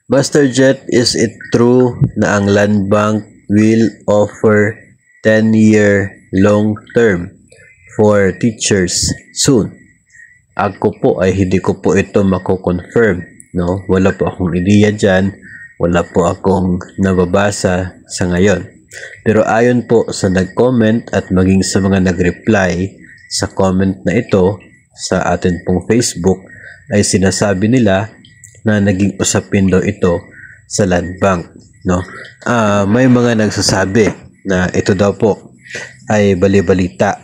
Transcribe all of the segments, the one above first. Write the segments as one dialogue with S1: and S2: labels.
S1: Buster Jet, is it true na ang Land Bank will offer 10-year long term for teachers soon? Ako po ay hindi ko po ito mako-confirm, no? Wala po akong ideya dyan, wala po akong nababasa sa ngayon. Pero ayon po sa nag-comment at maging sa mga nag-reply sa comment na ito sa atin pong Facebook, ay sinasabi nila na naging usapin daw ito sa Land Bank, no? May mga nagsasabi na ito daw po ay bali-balita.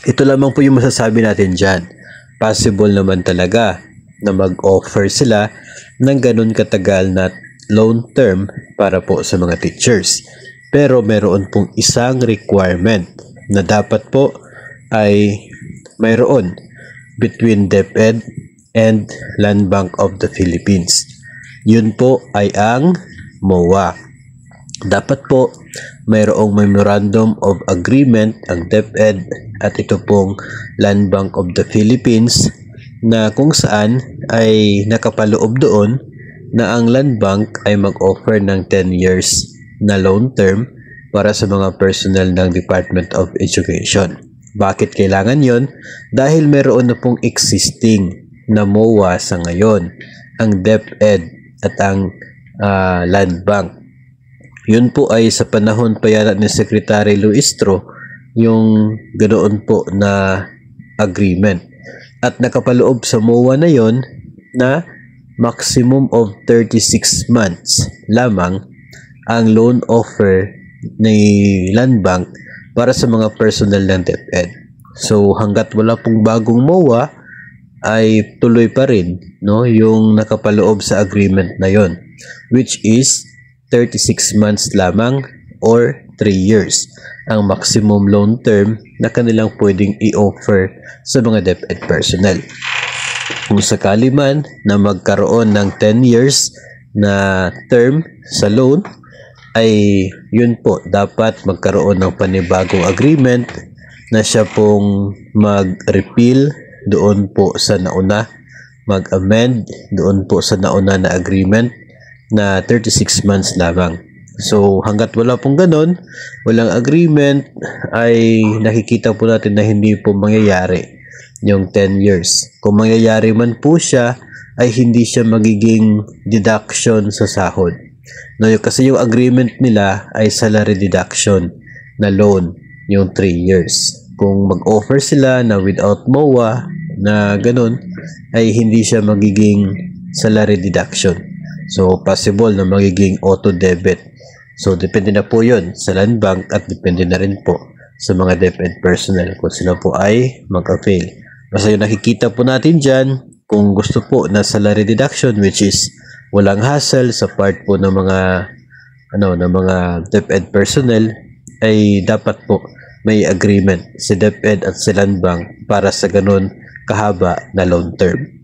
S1: Ito lamang po yung masasabi natin dyan. Possible naman talaga na mag-offer sila ng ganun katagal na loan term para po sa mga teachers. Pero meron pong isang requirement na dapat po ay mayroon between DepEd and Land Bank of the Philippines. Yun po ay ang MOA. Dapat po mayroong Memorandum of Agreement ang DepEd at ito pong Land Bank of the Philippines na kung saan ay nakapaloob doon na ang Land Bank ay mag-offer ng 10 years na loan term para sa mga personnel ng Department of Education. Bakit kailangan yon? Dahil meron na pong existing na MOA sa ngayon, ang DepEd at ang Land Bank. Yun po ay sa panahon pa yan ni Secretary Luistro, yung ganoon po na agreement. At nakapaloob sa MOA na yon na maximum of 36 months lamang ang loan offer ni Land Bank para sa mga personnel ng DepEd. So hanggat wala pong bagong MOA ay tuloy pa rin, no, yung nakapaloob sa agreement na yon, which is 36 months lamang or 3 years ang maximum loan term na kanilang pwedeng i-offer sa mga DepEd personnel. Kung sakali man na magkaroon ng 10 years na term sa loan, ay yun po, dapat magkaroon ng panibagong agreement na siya pong mag-repeal doon po sa nauna, mag-amend doon po sa nauna na agreement na 36 months lamang. So hanggat wala pong ganon, walang agreement, ay nakikita po natin na hindi po mangyayari yung 10 years. Kung mangyayari man po siya, ay hindi siya magiging deduction sa sahod. No, kasi yung agreement nila ay salary deduction na loan, yung 3 years. Kung mag-offer sila na without MOA na ganun, ay hindi siya magiging salary deduction. So possible na magiging auto debit. So depende na po yun sa Land Bank at depende na rin po sa mga DepEd personnel kung sila po ay mag-avail. Basta yung nakikita po natin dyan, kung gusto po na salary deduction, which is walang hassle sa part po ng mga ng mga DepEd personnel, ay dapat po may agreement si DepEd at si Land Bank para sa ganun kahaba na loan term.